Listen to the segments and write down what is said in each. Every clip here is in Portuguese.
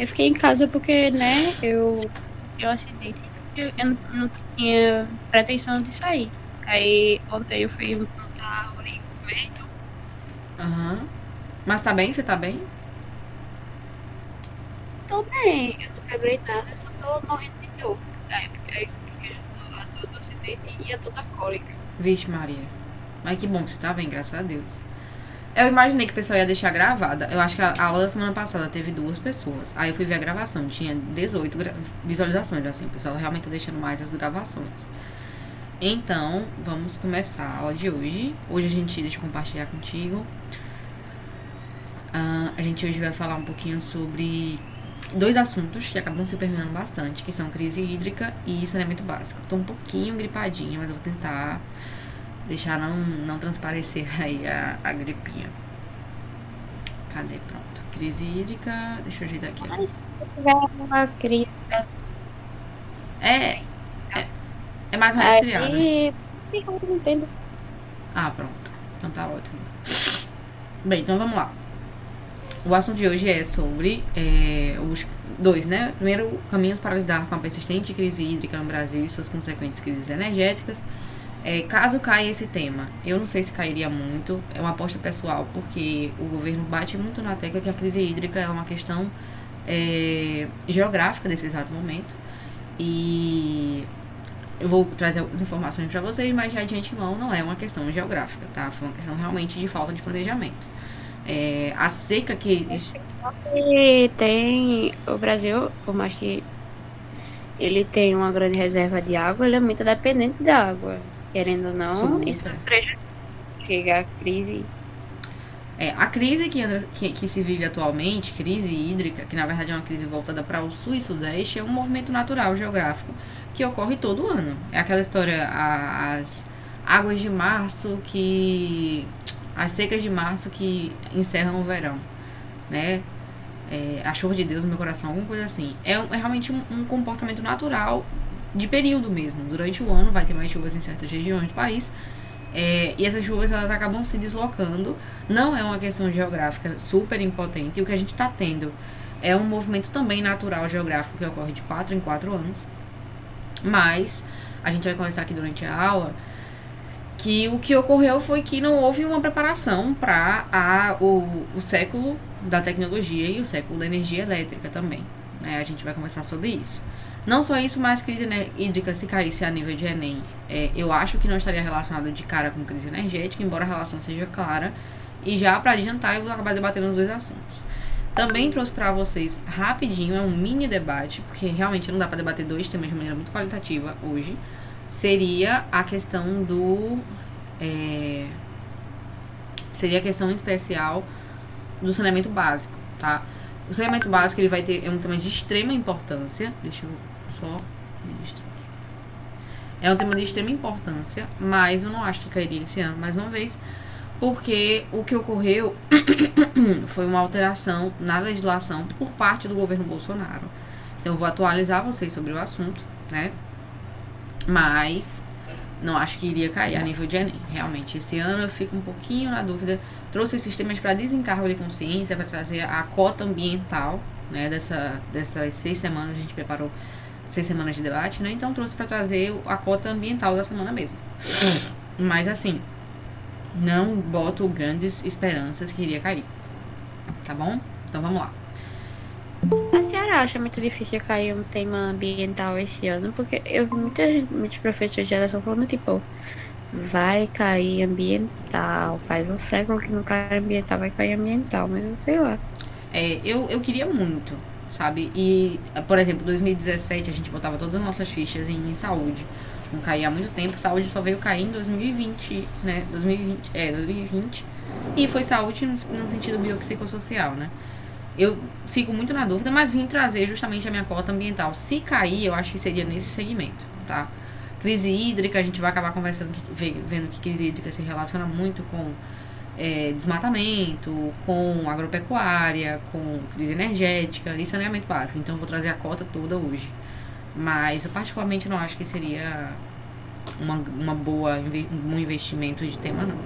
Eu fiquei em casa porque, né, eu acidente. Eu não tinha pretensão de sair. Aí ontem eu fui montar a árvore e comer. Então, Aham. Mas tá bem? Você tá bem? tô bem, eu não quebrei nada, só tô morrendo de dor. Porque a dor do acidente e a dor da cólica. Vixe, Maria. Mas que bom que você tá bem, graças a Deus. Eu imaginei que o pessoal ia deixar gravada. Eu acho que a aula da semana passada teve 2 pessoas. Aí eu fui ver a gravação, tinha 18 visualizações, assim. O pessoal realmente tá deixando mais as gravações. Então, vamos começar a aula de hoje. Hoje a gente, deixa eu compartilhar contigo. A gente hoje vai falar um pouquinho sobre 2 assuntos que acabam se permeando bastante, que são crise hídrica e saneamento básico. Tô um pouquinho gripadinha, mas eu vou tentar deixar não transparecer aí a gripinha. Cadê? Pronto. Crise hídrica. Deixa eu ajeitar aqui, Mas ó. se eu tiver uma crise É, assim, é, é mais uma resfriada. aí eu não entendo. Ah, pronto. Então tá ótimo. Bem, então vamos lá. O assunto de hoje é sobre os dois, né? Primeiro, caminhos para lidar com a persistente crise hídrica no Brasil e suas consequentes crises energéticas. Caso caia esse tema, eu não sei se cairia muito, é uma aposta pessoal, porque o governo bate muito na tecla que a crise hídrica é uma questão geográfica desse exato momento. E eu vou trazer algumas informações para vocês, mas já de antemão não é uma questão geográfica, tá? Foi uma questão realmente de falta de planejamento. A seca que. E tem o Brasil, por mais que ele tenha uma grande reserva de água, ele é muito dependente da água. Querendo ou não, isso Super. prejudica a crise. A crise que se vive atualmente, crise hídrica, que na verdade é uma crise voltada para o sul e sudeste, é um movimento natural geográfico que ocorre todo ano. É aquela história, as águas de março que. As secas de março que encerram o verão, né? A chuva de Deus no meu coração, alguma coisa assim. É realmente um comportamento natural de período mesmo. Durante o ano vai ter mais chuvas em certas regiões do país. E essas chuvas elas acabam se deslocando. Não é uma questão geográfica super impotente. E o que a gente está tendo é um movimento também natural geográfico que ocorre de 4 em 4 anos. Mas a gente vai conversar aqui durante a aula que o que ocorreu foi que não houve uma preparação para o século da tecnologia e o século da energia elétrica também. A gente vai conversar sobre isso. Não só isso, mas crise hídrica, se caísse a nível de Enem, eu acho que não estaria relacionado de cara com crise energética, embora a relação seja clara. E já para adiantar, eu vou acabar debatendo os 2 assuntos. Também trouxe para vocês rapidinho, é um mini debate, porque realmente não dá para debater 2 temas de maneira muito qualitativa hoje. Seria a questão do. Seria a questão especial do saneamento básico, tá? O saneamento básico ele vai ter um tema de extrema importância. Deixa eu só registrar. É um tema de extrema importância, mas eu não acho que cairia esse ano, mais uma vez, porque o que ocorreu foi uma alteração na legislação por parte do governo Bolsonaro. Então eu vou atualizar vocês sobre o assunto, né? Mas não acho que iria cair a nível de Enem. Realmente, esse ano eu fico um pouquinho na dúvida. Trouxe esses temas para desencargo de consciência, para trazer a cota ambiental, né? Dessas 6 semanas, a gente preparou 6 semanas de debate, né? Então trouxe para trazer a cota ambiental da semana mesmo. Mas assim, não boto grandes esperanças que iria cair. Tá bom? Então vamos lá. A senhora acha muito difícil cair um tema ambiental esse ano? Porque eu vi muitos professores de redação falando, tipo, vai cair ambiental. Faz um século que não cai ambiental, vai cair ambiental, mas eu sei lá. Eu queria muito, sabe? E, por exemplo, 2017 a gente botava todas as nossas fichas em saúde. Não caía há muito tempo. Saúde só veio cair em 2020, né? 2020. E foi saúde no sentido biopsicossocial, né? Eu fico muito na dúvida, mas vim trazer justamente a minha cota ambiental. Se cair, eu acho que seria nesse segmento, tá? Crise hídrica, a gente vai acabar conversando, vendo que crise hídrica se relaciona muito com desmatamento, com agropecuária, com crise energética e saneamento básico. Então eu vou trazer a cota toda hoje. Mas eu particularmente não acho que seria um investimento de tema, não.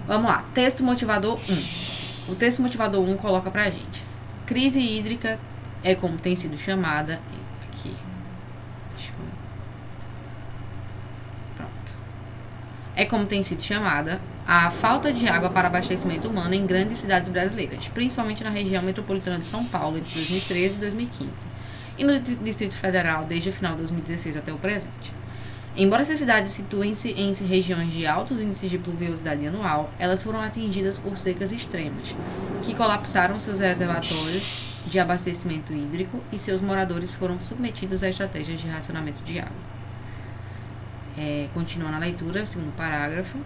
Vamos lá, texto motivador 1. O texto motivador 1 coloca pra gente: Crise hídrica é como tem sido chamada aqui. Pronto. É como tem sido chamada a falta de água para abastecimento humano em grandes cidades brasileiras, principalmente na região metropolitana de São Paulo entre 2013 e 2015, e no Distrito Federal desde o final de 2016 até o presente. Embora essas cidades situem-se em regiões de altos índices de pluviosidade anual, elas foram atingidas por secas extremas, que colapsaram seus reservatórios de abastecimento hídrico e seus moradores foram submetidos a estratégias de racionamento de água. Continuando a leitura, segundo parágrafo.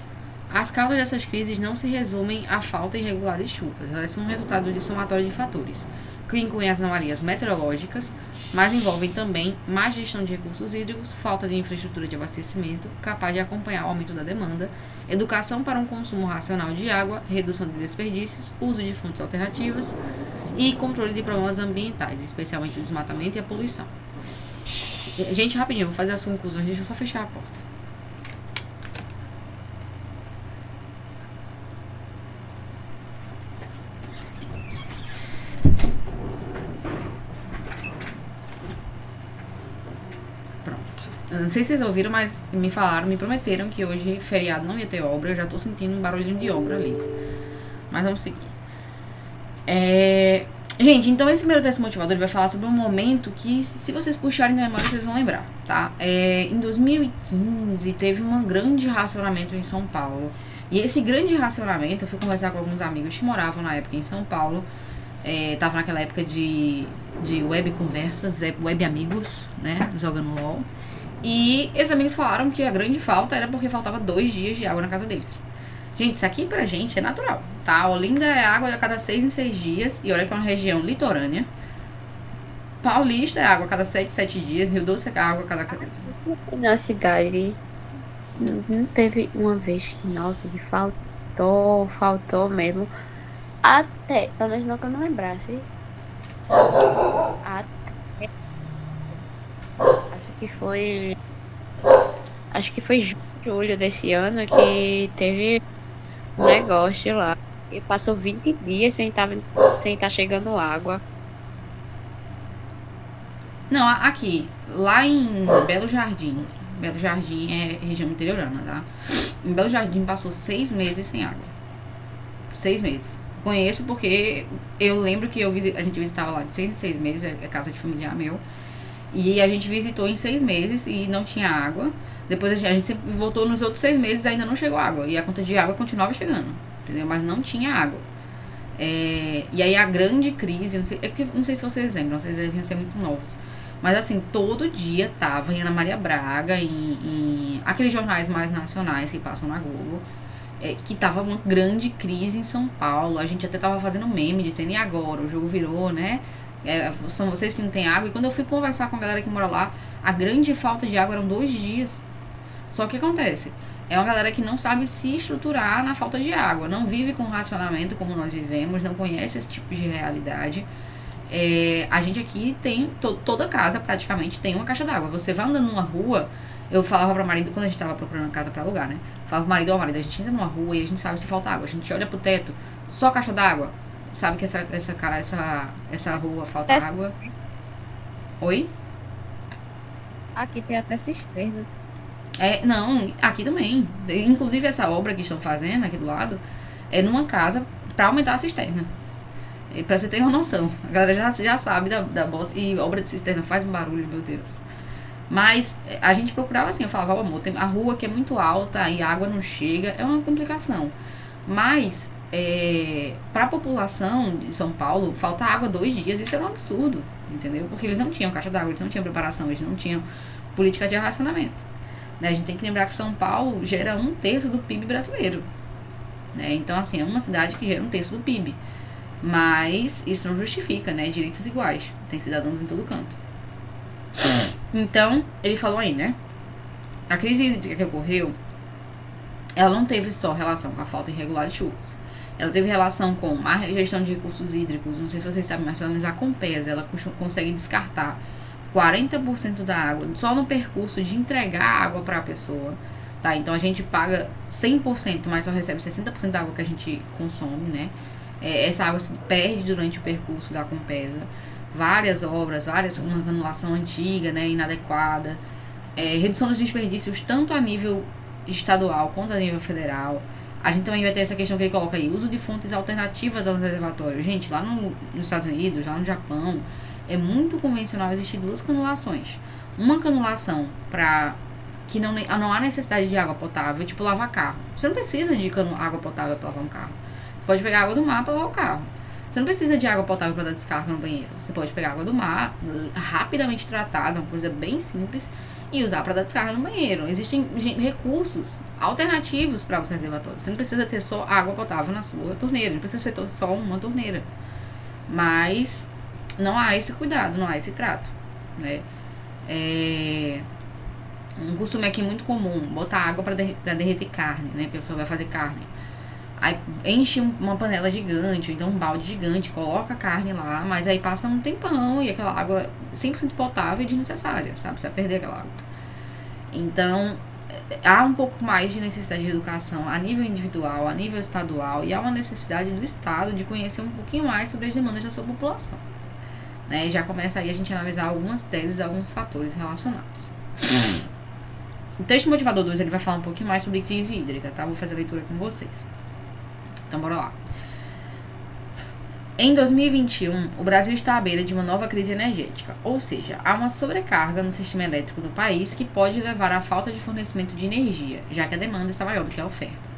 As causas dessas crises não se resumem à falta irregular de chuvas, elas são resultado de somatório de fatores, que incluem as anomalias meteorológicas, mas envolvem também má gestão de recursos hídricos, falta de infraestrutura de abastecimento capaz de acompanhar o aumento da demanda, educação para um consumo racional de água, redução de desperdícios, uso de fontes alternativas e controle de problemas ambientais, especialmente o desmatamento e a poluição. Gente, rapidinho, vou fazer as conclusões, deixa eu só fechar a porta. Eu não sei se vocês ouviram, mas me falaram, me prometeram que hoje feriado não ia ter obra. Eu já tô sentindo um barulhinho de obra ali. Mas vamos seguir. Gente, então esse primeiro texto motivador ele vai falar sobre um momento que, se vocês puxarem na memória, vocês vão lembrar, tá? Em 2015 teve um grande racionamento em São Paulo. E esse grande racionamento, eu fui conversar com alguns amigos que moravam na época em São Paulo. Tava naquela época de web conversas, web amigos, né? Jogando LOL. E esses amigos falaram que a grande falta era porque faltava 2 dias de água na casa deles. Gente, isso aqui pra gente é natural, tá? Olinda é água a cada 6 em 6 dias. E olha que é uma região litorânea. Paulista é água a cada 7 em 7 dias. Rio Doce é água a cada... Na cidade, não teve uma vez que, nossa, que faltou mesmo. Até, pelo menos não que eu não lembrasse. Até, acho que foi julho desse ano que teve um negócio lá. E passou 20 dias sem tá chegando água. Não, aqui, lá em Belo Jardim é região interiorana, tá? Em Belo Jardim passou 6 meses sem água. 6 meses. Conheço porque eu lembro que a gente visitava lá de 6 em 6 meses, é casa de familiar meu. E a gente visitou em 6 meses e não tinha água. Depois a gente sempre voltou nos outros 6 meses e ainda não chegou água. E a conta de água continuava chegando, entendeu? Mas não tinha água. E aí a grande crise, não sei se vocês lembram, vocês devem ser muito novos. Mas assim, todo dia tava em Ana Maria Braga, em aqueles jornais mais nacionais que passam na Globo, que tava uma grande crise em São Paulo. A gente até tava fazendo meme, dizendo, e agora? O jogo virou, né? São vocês que não tem água. E quando eu fui conversar com a galera que mora lá, a grande falta de água eram 2 dias. Só que acontece, é uma galera que não sabe se estruturar na falta de água, não vive com racionamento como nós vivemos, não conhece esse tipo de realidade. A gente aqui tem, toda casa praticamente tem uma caixa d'água. Você vai andando numa rua, eu falava pra marido, quando a gente tava procurando casa pra alugar, né? Falava pro marido, marido, a gente entra numa rua e a gente sabe se falta água. A gente olha pro teto, só caixa d'água. Sabe que essa rua falta água. Oi? Aqui tem até cisterna. Não, aqui também. Inclusive essa obra que estão fazendo aqui do lado é numa casa pra aumentar a cisterna. Pra você ter uma noção. A galera já sabe da bosta. E obra de cisterna faz um barulho, meu Deus. Mas a gente procurava assim, eu falava, amor, tem a rua que é muito alta e a água não chega, é uma complicação. Mas pra população de São Paulo, falta água 2 dias, isso é um absurdo, entendeu? Porque eles não tinham caixa d'água, eles não tinham preparação, eles não tinham política de racionamento. Né? A gente tem que lembrar que São Paulo gera 1/3 do PIB brasileiro. Né? Então, assim, é uma cidade que gera 1/3 do PIB. Mas isso não justifica, né? Direitos iguais. Tem cidadãos em todo canto. Então, ele falou aí, né? A crise hídrica que ocorreu, ela não teve só relação com a falta irregular de chuvas. Ela teve relação com má gestão de recursos hídricos. Não sei se vocês sabem, mas pelo menos a Compesa, ela consegue descartar 40% da água só no percurso de entregar água para a pessoa, tá? Então a gente paga 100%, mas só recebe 60% da água que a gente consome, né? Essa água se perde durante o percurso da Compesa. Várias obras, uma canulação antiga, né, inadequada, redução dos desperdícios tanto a nível estadual quanto a nível federal. A gente também vai ter essa questão que ele coloca aí, uso de fontes alternativas aos reservatórios. Gente, lá nos Estados Unidos, lá no Japão, é muito convencional existir duas canulações. Uma canulação para que não há necessidade de água potável, tipo lavar carro. Você não precisa de água potável para lavar um carro. Você pode pegar água do mar para lavar o carro. Você não precisa de água potável para dar descarga no banheiro. Você pode pegar água do mar, rapidamente tratada, uma coisa bem simples, e usar para dar descarga no banheiro. Existem recursos alternativos para os reservatórios. Você não precisa ter só água potável na sua torneira, não precisa ter só uma torneira. Mas não há esse cuidado, não há esse trato, né? Um costume aqui muito comum, botar água para derreter carne, né? Porque a pessoa vai fazer carne. Aí enche uma panela gigante, ou então um balde gigante, coloca a carne lá, mas aí passa um tempão e aquela água 100% potável e desnecessária, sabe? Você vai perder aquela água. Então, há um pouco mais de necessidade de educação a nível individual, a nível estadual, e há uma necessidade do Estado de conhecer um pouquinho mais sobre as demandas da sua população. Né? E já começa aí a gente analisar algumas teses, alguns fatores relacionados. O texto motivador 2 ele vai falar um pouquinho mais sobre crise hídrica, tá? Vou fazer a leitura com vocês. Então, bora lá. Em 2021, o Brasil está à beira de uma nova crise energética, ou seja, há uma sobrecarga no sistema elétrico do país que pode levar à falta de fornecimento de energia, já que a demanda está maior do que a oferta.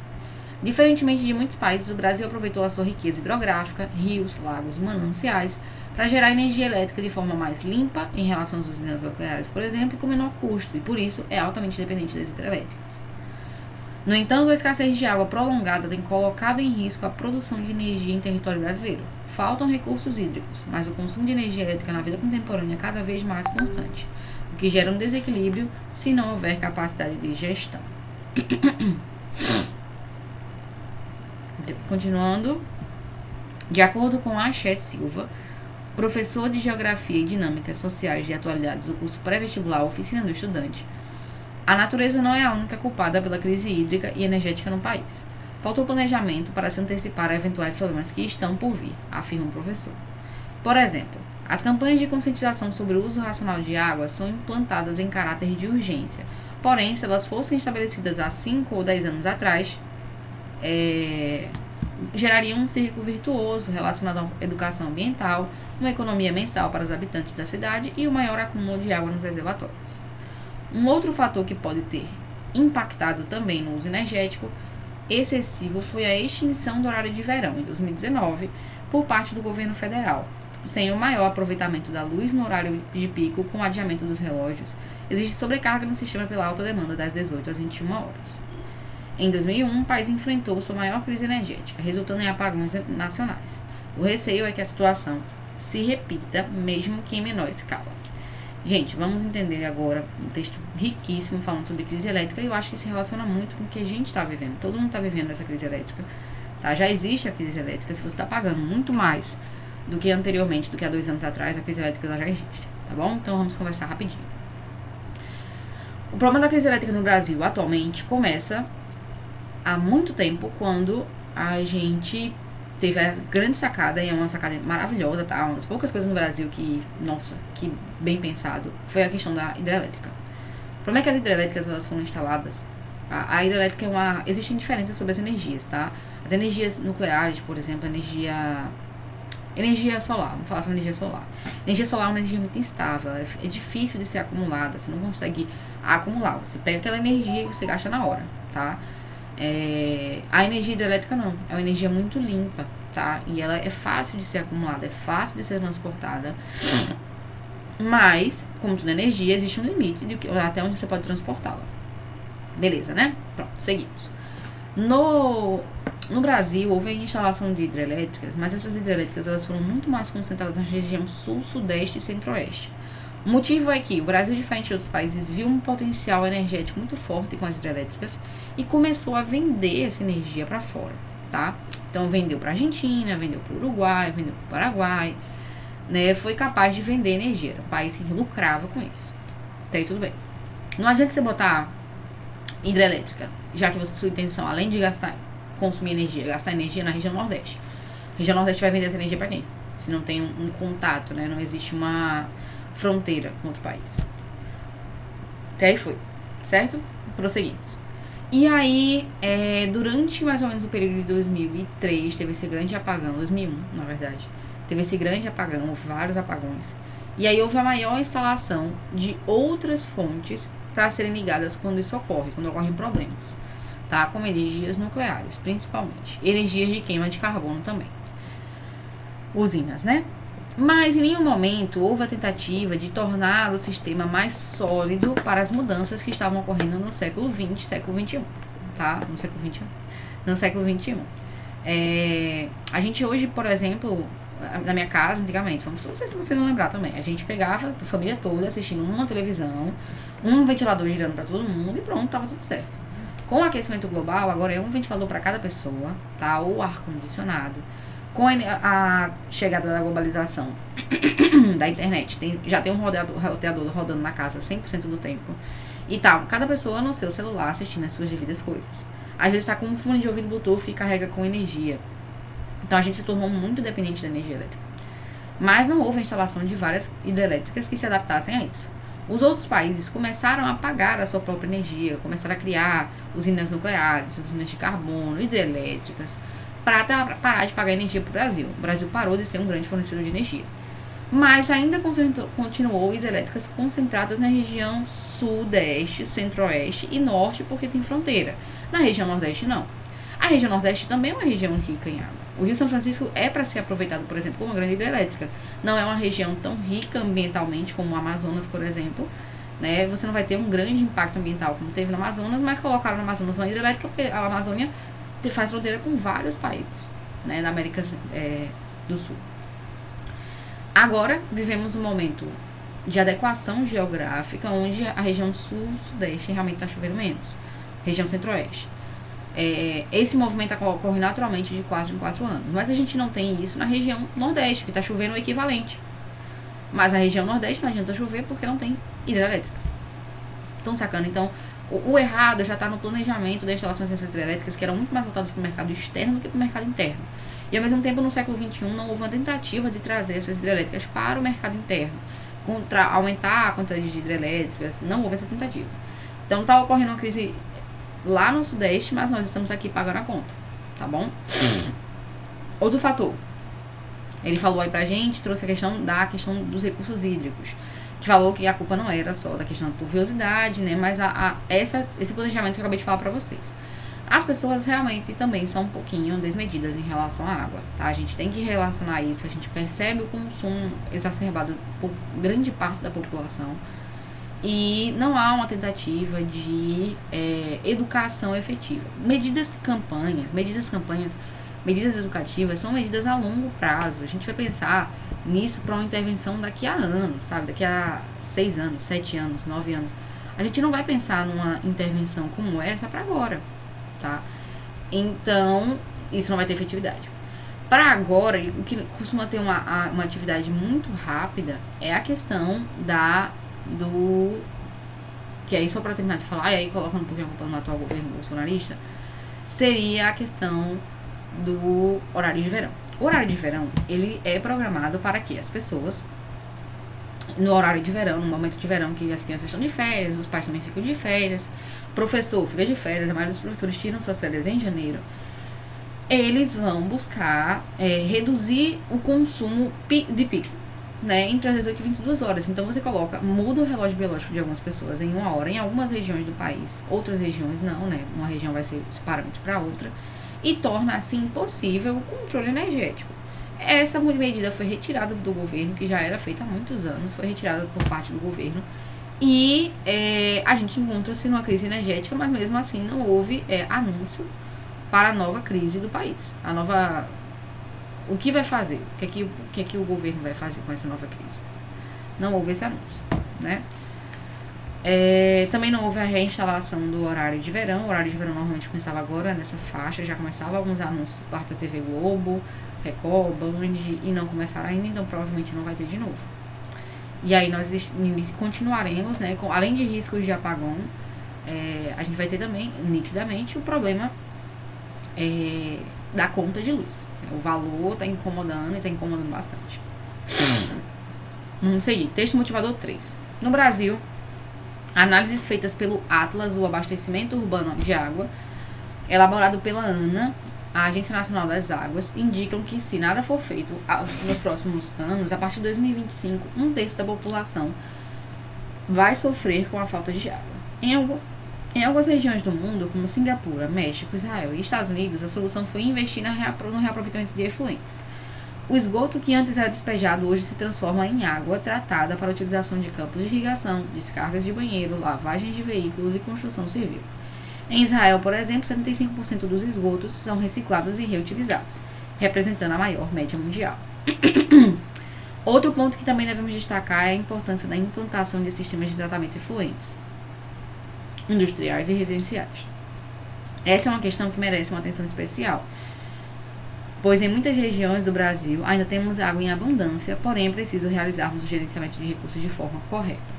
Diferentemente de muitos países, o Brasil aproveitou a sua riqueza hidrográfica, rios, lagos e mananciais, para gerar energia elétrica de forma mais limpa em relação às usinas nucleares, por exemplo, e com menor custo, e por isso é altamente dependente das hidrelétricas. No entanto, a escassez de água prolongada tem colocado em risco a produção de energia em território brasileiro. Faltam recursos hídricos, mas o consumo de energia elétrica na vida contemporânea é cada vez mais constante, o que gera um desequilíbrio se não houver capacidade de gestão. Continuando, de acordo com Axé Silva, professor de Geografia e Dinâmicas Sociais de Atualidades do curso pré-vestibular Oficina do Estudante, a natureza não é a única culpada pela crise hídrica e energética no país. Faltou planejamento para se antecipar a eventuais problemas que estão por vir, afirma o professor. Por exemplo, as campanhas de conscientização sobre o uso racional de água são implantadas em caráter de urgência, porém, se elas fossem estabelecidas há 5 ou 10 anos atrás, gerariam um círculo virtuoso relacionado à educação ambiental, uma economia mensal para os habitantes da cidade e o maior acúmulo de água nos reservatórios. Um outro fator que pode ter impactado também no uso energético excessivo foi a extinção do horário de verão, em 2019, por parte do governo federal. Sem o maior aproveitamento da luz no horário de pico, com o adiamento dos relógios, existe sobrecarga no sistema pela alta demanda das 18 às 21 horas. Em 2001, o país enfrentou sua maior crise energética, resultando em apagões nacionais. O receio é que a situação se repita, mesmo que em menor escala. Gente, vamos entender agora um texto riquíssimo falando sobre crise elétrica, e eu acho que se relaciona muito com o que a gente está vivendo. Todo mundo está vivendo essa crise elétrica. Tá? Já existe a crise elétrica, se você está pagando muito mais do que anteriormente, do que há 2 anos atrás, a crise elétrica já existe. Tá bom? Então vamos conversar rapidinho. O problema da crise elétrica no Brasil atualmente começa há muito tempo, quando a gente teve a grande sacada, e é uma sacada maravilhosa, tá? Uma das poucas coisas no Brasil que, nossa, que bem pensado, foi a questão da hidrelétrica. O problema é que as hidrelétricas, elas foram instaladas, a hidrelétrica existem diferenças sobre as energias, tá? As energias nucleares, por exemplo, energia solar, vamos falar sobre energia solar. Energia solar é uma energia muito instável, é difícil de ser acumulada, você não consegue acumular, você pega aquela energia e você gasta na hora, tá? A energia hidrelétrica não, é uma energia muito limpa, tá? E ela é fácil de ser acumulada, é fácil de ser transportada, mas, como toda energia, existe um limite até onde você pode transportá-la. Beleza, né? Pronto, seguimos. No Brasil, houve a instalação de hidrelétricas, mas essas hidrelétricas elas foram muito mais concentradas na região sul, sudeste e centro-oeste. O motivo é que o Brasil, diferente de outros países, viu um potencial energético muito forte com as hidrelétricas e começou a vender essa energia para fora, tá? Então, vendeu para a Argentina, vendeu para o Uruguai, vendeu para o Paraguai, né? Foi capaz de vender energia, era um país que lucrava com isso. Até aí tudo bem. Não adianta você botar hidrelétrica, já que sua intenção, além de consumir energia, gastar energia na região Nordeste. Região Nordeste vai vender essa energia para quem? Se não tem um contato, né? Não existe uma fronteira com outro país. Até aí foi, certo? Prosseguimos. E aí, durante mais ou menos o período de 2003, teve esse grande apagão, 2001, na verdade. Teve esse grande apagão, vários apagões. E aí houve a maior instalação de outras fontes para serem ligadas quando isso ocorre, quando ocorrem problemas. Tá? Como energias nucleares, principalmente. Energias de queima de carbono também. Usinas, né? Mas em nenhum momento houve a tentativa de tornar o sistema mais sólido para as mudanças que estavam ocorrendo no século XX, século XXI, tá? No século XXI. No século XXI. A gente hoje, por exemplo, na minha casa, antigamente, não sei se vocês vão lembrar também, a gente pegava a família toda assistindo uma televisão, um ventilador girando para todo mundo e pronto, tava tudo certo. Com o aquecimento global, agora é um ventilador para cada pessoa, tá? Ou ar-condicionado. Com a chegada da globalização da internet, já tem um roteador rodando na casa 100% do tempo. E tal, cada pessoa no seu celular assistindo as suas devidas coisas. Às vezes está com um fone de ouvido Bluetooth e carrega com energia. Então a gente se tornou muito dependente da energia elétrica. Mas não houve a instalação de várias hidrelétricas que se adaptassem a isso. Os outros países começaram a pagar a sua própria energia, começaram a criar usinas nucleares, usinas de carbono, hidrelétricas, para parar de pagar energia para o Brasil. O Brasil parou de ser um grande fornecedor de energia. Mas ainda continuou hidrelétricas concentradas na região sudeste, centro-oeste e norte, porque tem fronteira. Na região nordeste, não. A região nordeste também é uma região rica em água. O Rio São Francisco é para ser aproveitado, por exemplo, como uma grande hidrelétrica. Não é uma região tão rica ambientalmente como o Amazonas, por exemplo. Né? Você não vai ter um grande impacto ambiental como teve no Amazonas, mas colocaram no Amazonas uma hidrelétrica porque a Amazônia faz fronteira com vários países, né, da América do Sul. Agora, vivemos um momento de adequação geográfica, onde a região sul-sudeste realmente está chovendo menos. Região centro-oeste. Esse movimento ocorre naturalmente de 4 em 4 anos. Mas a gente não tem isso na região nordeste, que está chovendo o equivalente. Mas na região nordeste não adianta chover porque não tem hidrelétrica. Estão sacando? Então, o errado já está no planejamento das instalações hidrelétricas, que eram muito mais voltadas para o mercado externo do que para o mercado interno. E ao mesmo tempo, no século XXI, não houve uma tentativa de trazer essas hidrelétricas para o mercado interno, aumentar a quantidade de hidrelétricas, não houve essa tentativa. Então está ocorrendo uma crise lá no sudeste, mas nós estamos aqui pagando a conta, tá bom? Outro fator, ele falou aí pra gente, trouxe a questão dos recursos hídricos, que falou que a culpa não era só da questão da pluviosidade, né, mas esse planejamento que eu acabei de falar pra vocês. As pessoas realmente também são um pouquinho desmedidas em relação à água, tá? A gente tem que relacionar isso, a gente percebe o consumo exacerbado por grande parte da população e não há uma tentativa de educação efetiva. Medidas educativas são medidas a longo prazo. A gente vai pensar nisso para uma intervenção daqui a anos, sabe? Daqui a 6 anos, 7 anos, 9 anos. A gente não vai pensar numa intervenção como essa para agora, tá? Então, isso não vai ter efetividade. Para agora, o que costuma ter uma atividade muito rápida é a questão que aí só para terminar de falar, e aí colocando um pouquinho a culpa no atual governo bolsonarista, seria a questão do horário de verão. O horário de verão, ele é programado para que as pessoas, no horário de verão, no momento de verão que as crianças estão de férias, os pais também ficam de férias, professor fica de férias, a maioria dos professores tiram suas férias em janeiro, eles vão buscar reduzir o consumo de pico, né, entre as 18 e 22 horas. Então você muda o relógio biológico de algumas pessoas em 1 hora, em algumas regiões do país, outras regiões não, né, uma região vai ser esse parâmetro para outra, e torna assim impossível o controle energético. Essa medida foi retirada do governo, que já era feita há muitos anos, foi retirada por parte do governo, e a gente encontra-se numa crise energética, mas mesmo assim não houve anúncio para a nova crise do país. O que vai fazer? O que é que o governo vai fazer com essa nova crise? Não houve esse anúncio, né? Também não houve a reinstalação do horário de verão. O horário de verão normalmente começava agora, nessa faixa, já começava alguns anúncios por parte da TV Globo, Record, Band, e não começaram ainda, então provavelmente não vai ter de novo. E aí nós continuaremos, né, além de riscos de apagão, a gente vai ter também, nitidamente, o problema da conta de luz. O valor está incomodando e está incomodando bastante. Vamos seguir. Texto motivador 3. No Brasil, análises feitas pelo Atlas, o Abastecimento Urbano de Água, elaborado pela ANA, a Agência Nacional das Águas, indicam que, se nada for feito nos próximos anos, a partir de 2025, um terço da população vai sofrer com a falta de água. Em algumas regiões do mundo, como Singapura, México, Israel e Estados Unidos, a solução foi investir no reaproveitamento de efluentes. O esgoto que antes era despejado hoje se transforma em água tratada para a utilização de campos de irrigação, descargas de banheiro, lavagem de veículos e construção civil. Em Israel, por exemplo, 75% dos esgotos são reciclados e reutilizados, representando a maior média mundial. Outro ponto que também devemos destacar é a importância da implantação de sistemas de tratamento efluentes, industriais e residenciais. Essa é uma questão que merece uma atenção especial, pois em muitas regiões do Brasil ainda temos água em abundância, porém é preciso realizarmos o gerenciamento de recursos de forma correta.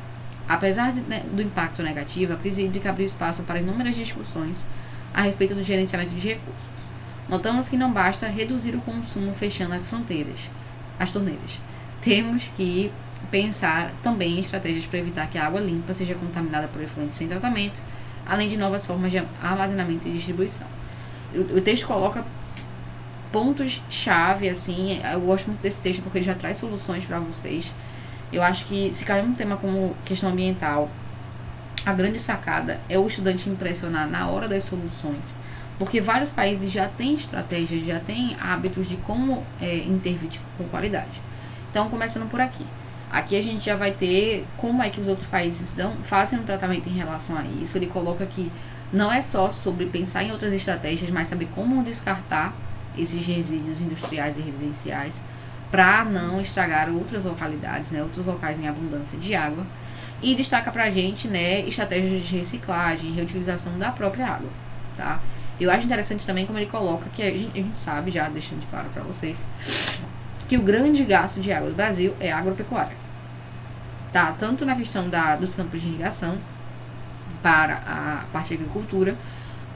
Apesar do impacto negativo, a crise hídrica abriu espaço para inúmeras discussões a respeito do gerenciamento de recursos. Notamos que não basta reduzir o consumo fechando as torneiras. Temos que pensar também em estratégias para evitar que a água limpa seja contaminada por efluentes sem tratamento, além de novas formas de armazenamento e distribuição. O texto coloca pontos-chave, assim, eu gosto muito desse texto porque ele já traz soluções para vocês. Eu acho que, se cair um tema como questão ambiental, a grande sacada é o estudante impressionar na hora das soluções, porque vários países já têm estratégias, já têm hábitos de como intervir com qualidade. Então, começando por aqui. Aqui a gente já vai ter como é que os outros países fazem um tratamento em relação a isso. Ele coloca que não é só sobre pensar em outras estratégias, mas saber como descartar esses resíduos industriais e residenciais para não estragar outras localidades, né, outros locais em abundância de água. E destaca pra gente, né, estratégias de reciclagem e reutilização da própria água, tá? Eu acho interessante também como ele coloca que a gente sabe, já deixando claro para vocês, que o grande gasto de água do Brasil é a agropecuária, tá? Tanto na questão dos campos de irrigação para a parte de agricultura,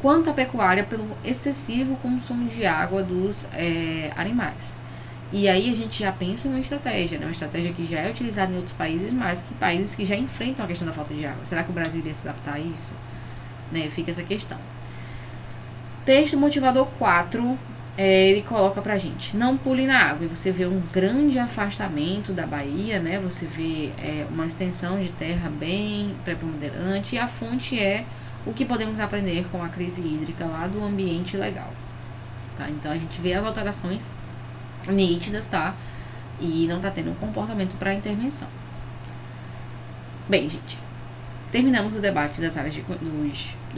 quanto a pecuária pelo excessivo consumo de água dos animais. E aí a gente já pensa em uma estratégia, né? Uma estratégia que já é utilizada em outros países, mas que países que já enfrentam a questão da falta de água. Será que o Brasil iria se adaptar a isso? Né? Fica essa questão. Texto motivador 4, ele coloca pra gente: não pule na água. E você vê um grande afastamento da Bahia, né? Você vê uma extensão de terra bem preponderante, e a fonte é o que podemos aprender com a crise hídrica lá do ambiente legal, tá? Então a gente vê as alterações nítidas, tá? E não tá tendo um comportamento para intervenção. Bem, gente, terminamos o debate das áreas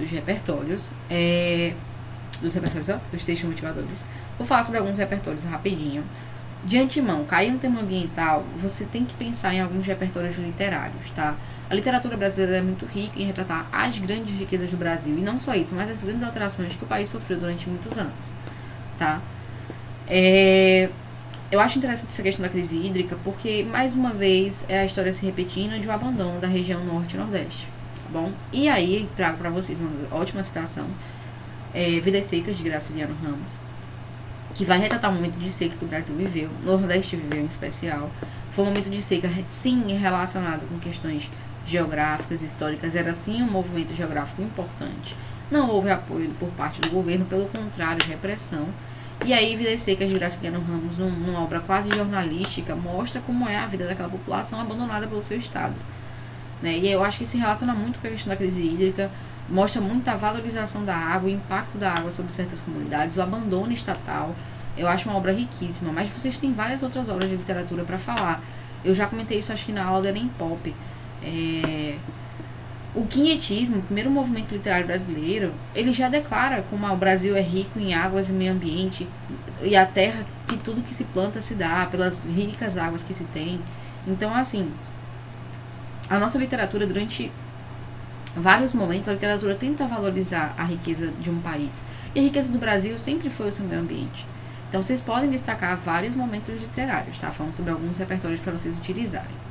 dos repertórios, dos textos motivadores. Vou falar sobre alguns repertórios rapidinho. De antemão, cair um tema ambiental, você tem que pensar em alguns repertórios literários, tá? A literatura brasileira é muito rica em retratar as grandes riquezas do Brasil, e não só isso, mas as grandes alterações que o país sofreu durante muitos anos, tá? Eu acho interessante essa questão da crise hídrica, porque, mais uma vez, é a história se repetindo de um abandono da região norte e nordeste, tá bom? E aí, trago para vocês uma ótima citação, Vidas Secas, de Graciliano Ramos, que vai retratar o momento de seca que o Brasil viveu, o Nordeste viveu em especial. Foi um momento de seca, sim, relacionado com questões geográficas, históricas, era sim um movimento geográfico importante. Não houve apoio por parte do governo, pelo contrário, repressão. E aí, Vidas Secas, de Graciliano Ramos, numa obra quase jornalística, mostra como é a vida daquela população abandonada pelo seu estado, né? E eu acho que se relaciona muito com a questão da crise hídrica, mostra muito a valorização da água, o impacto da água sobre certas comunidades, o abandono estatal. Eu acho uma obra riquíssima, mas vocês têm várias outras obras de literatura para falar. Eu já comentei isso, acho que na aula do Enem Pop. O quinhetismo, o primeiro movimento literário brasileiro, ele já declara como o Brasil é rico em águas e meio ambiente, e a terra, que tudo que se planta se dá, pelas ricas águas que se tem. Então, assim, a nossa literatura, durante vários momentos, a literatura tenta valorizar a riqueza de um país. E a riqueza do Brasil sempre foi o seu meio ambiente. Então, vocês podem destacar vários momentos literários, tá? Falando sobre alguns repertórios para vocês utilizarem.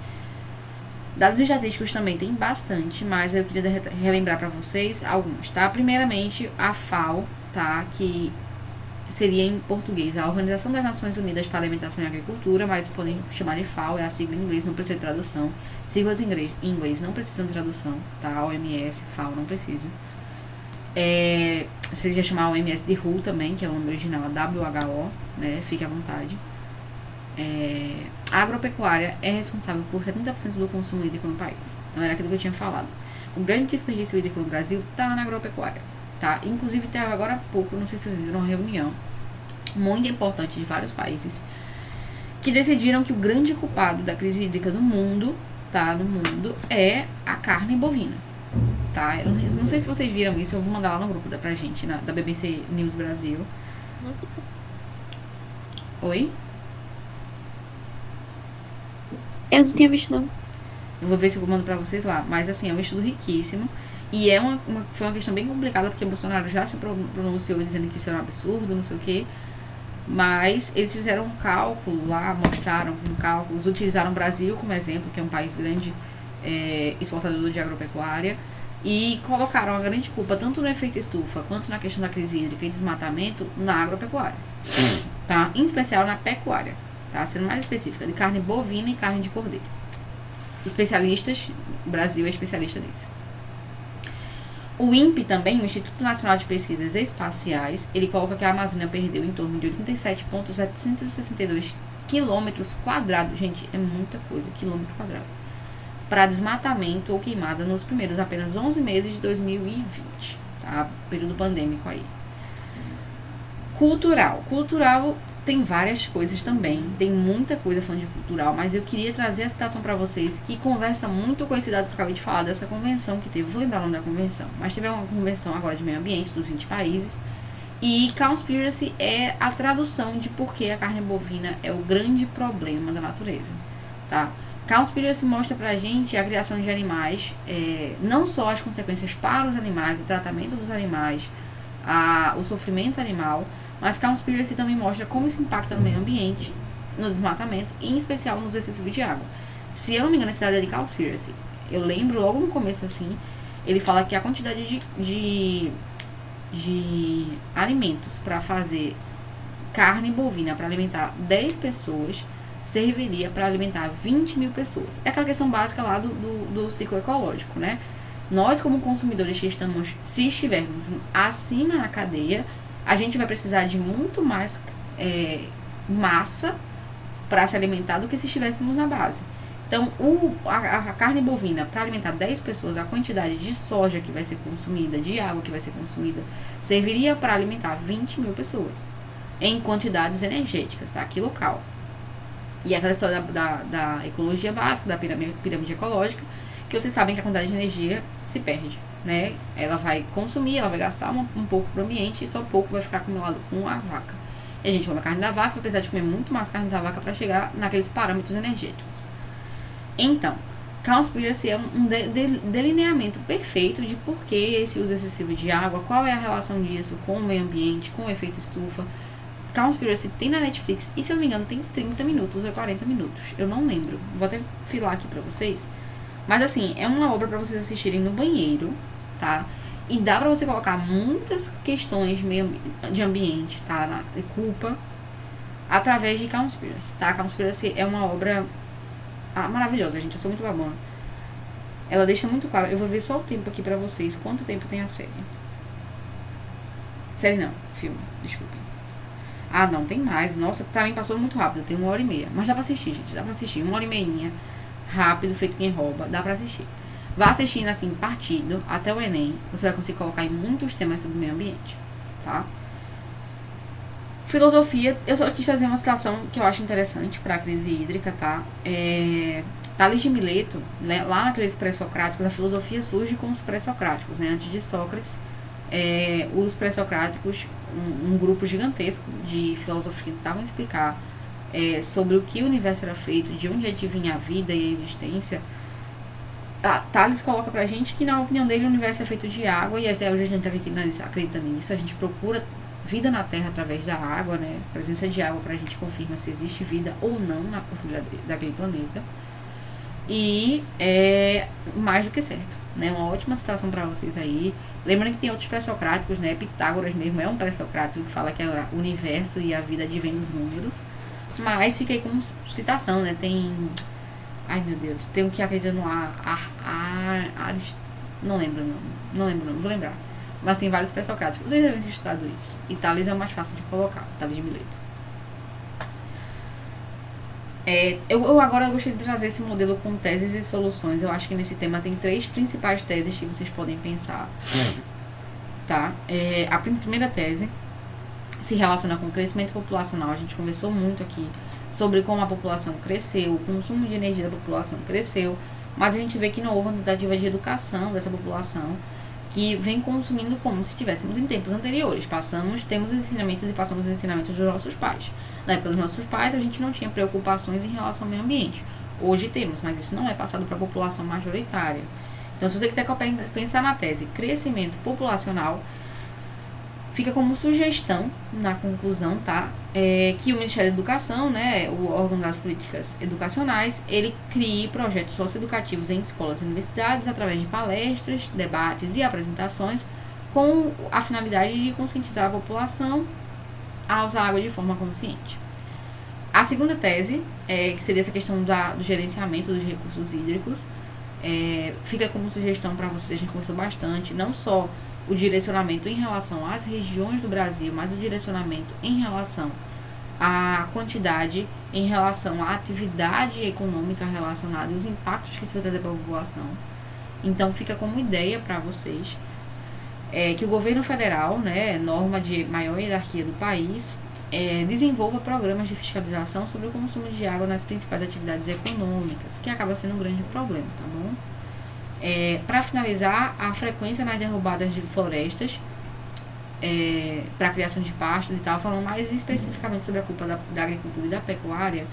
Dados estatísticos também tem bastante, mas eu queria relembrar para vocês alguns, tá? Primeiramente, a FAO, tá? Que seria em português a Organização das Nações Unidas para a Alimentação e Agricultura, mas podem chamar de FAO, é a sigla em inglês, não precisa de tradução. Siglas em inglês não precisam de tradução, tá? OMS, FAO não precisa. Se quiser chamar a OMS de WHO também, que é o nome original, a WHO, né? Fique à vontade. A agropecuária é responsável por 70% do consumo hídrico no país. Então era aquilo que eu tinha falado. O grande desperdício hídrico no Brasil está na agropecuária, tá? Inclusive teve agora há pouco, não sei se vocês viram, uma reunião muito importante de vários países que decidiram que o grande culpado da crise hídrica do mundo, tá? Do mundo é a carne bovina, tá? Eu não sei se vocês viram isso, eu vou mandar lá no grupo pra gente, da BBC News Brasil. Oi? Eu não tinha visto, não. Eu vou ver se eu mando pra vocês lá. Mas assim, é um estudo riquíssimo. E foi uma questão bem complicada, porque o Bolsonaro já se pronunciou dizendo que isso era um absurdo, não sei o quê. Mas eles fizeram um cálculo lá, mostraram cálculos, utilizaram o Brasil como exemplo, que é um país grande exportador de agropecuária, e colocaram a grande culpa, tanto no efeito estufa, quanto na questão da crise hídrica e desmatamento, na agropecuária. Tá? Em especial na pecuária, tá? Sendo mais específica, de carne bovina e carne de cordeiro. Especialistas, o Brasil é especialista nisso. O INPE também, o Instituto Nacional de Pesquisas Espaciais, ele coloca que a Amazônia perdeu em torno de 87,762 quilômetros quadrados, gente, é muita coisa, quilômetro quadrado, para desmatamento ou queimada nos primeiros apenas 11 meses de 2020, tá? Período pandêmico aí. Cultural tem várias coisas também, tem muita coisa falando de cultural, mas eu queria trazer a citação para vocês que conversa muito com esse dado que eu acabei de falar dessa convenção que teve, vou lembrar o nome da convenção, mas teve uma convenção agora de meio ambiente dos 20 países, e Cowspiracy é a tradução de por que a carne bovina é o grande problema da natureza, tá? Cowspiracy mostra pra gente a criação de animais, não só as consequências para os animais, o tratamento dos animais, o sofrimento animal, mas Cowspiracy também mostra como isso impacta no meio ambiente, no desmatamento e em especial nos excessos de água. Se eu não me engano, esse dado é de Cowspiracy. Eu lembro logo no começo assim, ele fala que a quantidade de alimentos para fazer carne bovina para alimentar 10 pessoas serviria para alimentar 20 mil pessoas. É aquela questão básica lá do ciclo ecológico, né? Nós, como consumidores que se estivermos acima na cadeia, a gente vai precisar de muito mais massa para se alimentar do que se estivéssemos na base. Então, a carne bovina, para alimentar 10 pessoas, a quantidade de soja que vai ser consumida, de água que vai ser consumida, serviria para alimentar 20 mil pessoas, em quantidades energéticas, tá? Aqui local. E aquela história da ecologia básica, da pirâmide ecológica, que vocês sabem que a quantidade de energia se perde, né? Ela vai consumir, ela vai gastar um pouco para o ambiente e só pouco vai ficar acumulado com a vaca. E a gente come a carne da vaca, vai precisar de comer muito mais carne da vaca para chegar naqueles parâmetros energéticos. Então, Cowspiracy é um delineamento perfeito de por que esse uso excessivo de água, qual é a relação disso com o meio ambiente, com o efeito estufa. Cowspiracy tem na Netflix e, se eu não me engano, tem 30 minutos ou 40 minutos. Eu não lembro. Vou até filar aqui pra vocês. Mas, assim, é uma obra pra vocês assistirem no banheiro, tá? E dá pra você colocar muitas questões de ambiente, tá? De culpa, através de Cowspiracy, tá? Cowspiracy é uma obra maravilhosa, gente. Eu sou muito babona. Ela deixa muito claro. Eu vou ver só o tempo aqui pra vocês. Quanto tempo tem a série? Série não, filme, desculpem. Ah, não, tem mais. Nossa, pra mim passou muito rápido. Tem 1h30. Mas dá pra assistir, gente. Dá pra assistir. 1h30. Rápido, feito quem rouba. Dá pra assistir. Vá assistindo, assim, partido, até o Enem. Você vai conseguir colocar em muitos temas sobre o meio ambiente. Tá? Filosofia. Eu só quis trazer uma citação que eu acho interessante pra crise hídrica, tá? Tales de Mileto, né, lá naqueles pré-socráticos, a filosofia surge com os pré-socráticos, né? Antes de Sócrates, os pré-socráticos, um grupo gigantesco de filósofos que tentavam explicar sobre o que o universo era feito, de onde advinha a vida e a existência. Tales coloca pra gente que, na opinião dele, o universo é feito de água, e até hoje a gente acredita nisso. A gente procura vida na Terra através da água, né? A presença de água pra gente confirma se existe vida ou não na possibilidade daquele planeta. E é mais do que certo, né? Uma ótima citação para vocês aí. Lembrando que tem outros pré-socráticos, né? Pitágoras mesmo é um pré-socrático que fala que é o universo e a vida advém dos números. Mas fiquei com citação, né? Tem. Ai meu Deus, tem um que acredita no não lembro não. Não lembro não, vou lembrar. Mas tem vários pré-socráticos. Vocês devem ter estudado isso. E Tales é o mais fácil de colocar, Tales de Mileto. Eu agora gostaria de trazer esse modelo com teses e soluções. Eu acho que nesse tema tem 3 principais teses que vocês podem pensar. Tá? A primeira tese se relaciona com o crescimento populacional. A gente conversou muito aqui sobre como a população cresceu, o consumo de energia da população cresceu, mas a gente vê que não houve uma tentativa de educação dessa população, que vem consumindo como se estivéssemos em tempos anteriores. Temos ensinamentos e passamos os ensinamentos dos nossos pais. Na época dos nossos pais, a gente não tinha preocupações em relação ao meio ambiente. Hoje temos, mas isso não é passado para a população majoritária. Então, se você quiser pensar na tese crescimento populacional, fica como sugestão na conclusão, tá? Que o Ministério da Educação, né, o órgão das políticas educacionais, ele crie projetos socioeducativos em escolas e universidades através de palestras, debates e apresentações com a finalidade de conscientizar a população a usar água de forma consciente. A segunda tese, que seria essa questão do gerenciamento dos recursos hídricos, fica como sugestão para vocês, a gente conversou bastante, não só o direcionamento em relação às regiões do Brasil, mas o direcionamento em relação à quantidade, em relação à atividade econômica relacionada e os impactos que isso vai trazer para a população. Então, fica como ideia para vocês que o governo federal, né, norma de maior hierarquia do país, desenvolva programas de fiscalização sobre o consumo de água nas principais atividades econômicas, que acaba sendo um grande problema, tá bom? Para finalizar, a frequência nas derrubadas de florestas para a criação de pastos e tal, falando mais especificamente sobre a culpa da agricultura e da pecuária,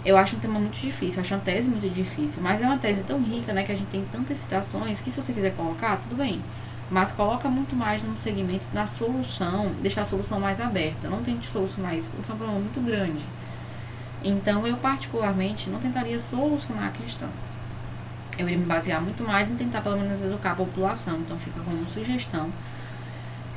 eu acho um tema muito difícil, acho uma tese muito difícil, mas é uma tese tão rica, né, que a gente tem tantas citações que se você quiser colocar, tudo bem, mas coloca muito mais no segmento da solução, deixar a solução mais aberta, não tente solucionar isso, porque é um problema muito grande. Então, eu particularmente não tentaria solucionar a questão. Eu iria me basear muito mais em tentar pelo menos educar a população. Então fica como sugestão,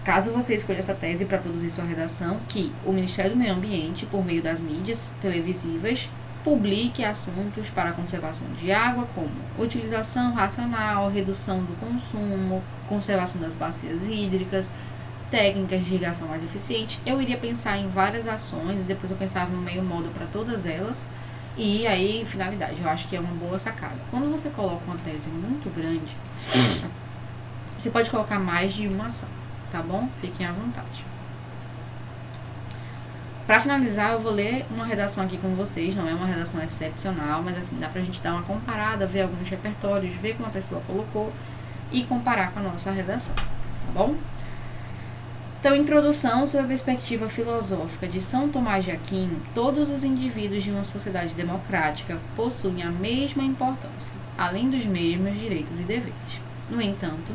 caso você escolha essa tese para produzir sua redação, que o Ministério do Meio Ambiente, por meio das mídias televisivas, publique assuntos para a conservação de água, como utilização racional, redução do consumo, conservação das bacias hídricas, técnicas de irrigação mais eficiente. Eu iria pensar em várias ações, e depois eu pensava no meio modo para todas elas. E aí, finalidade, eu acho que é uma boa sacada. Quando você coloca uma tese muito grande, você pode colocar mais de uma ação, tá bom? Fiquem à vontade. Para finalizar, eu vou ler uma redação aqui com vocês, não é uma redação excepcional, mas assim, dá pra gente dar uma comparada, ver alguns repertórios, ver como a pessoa colocou e comparar com a nossa redação, tá bom? Então, introdução sobre a perspectiva filosófica de São Tomás de Aquino. Todos os indivíduos de uma sociedade democrática possuem a mesma importância, além dos mesmos direitos e deveres. No entanto,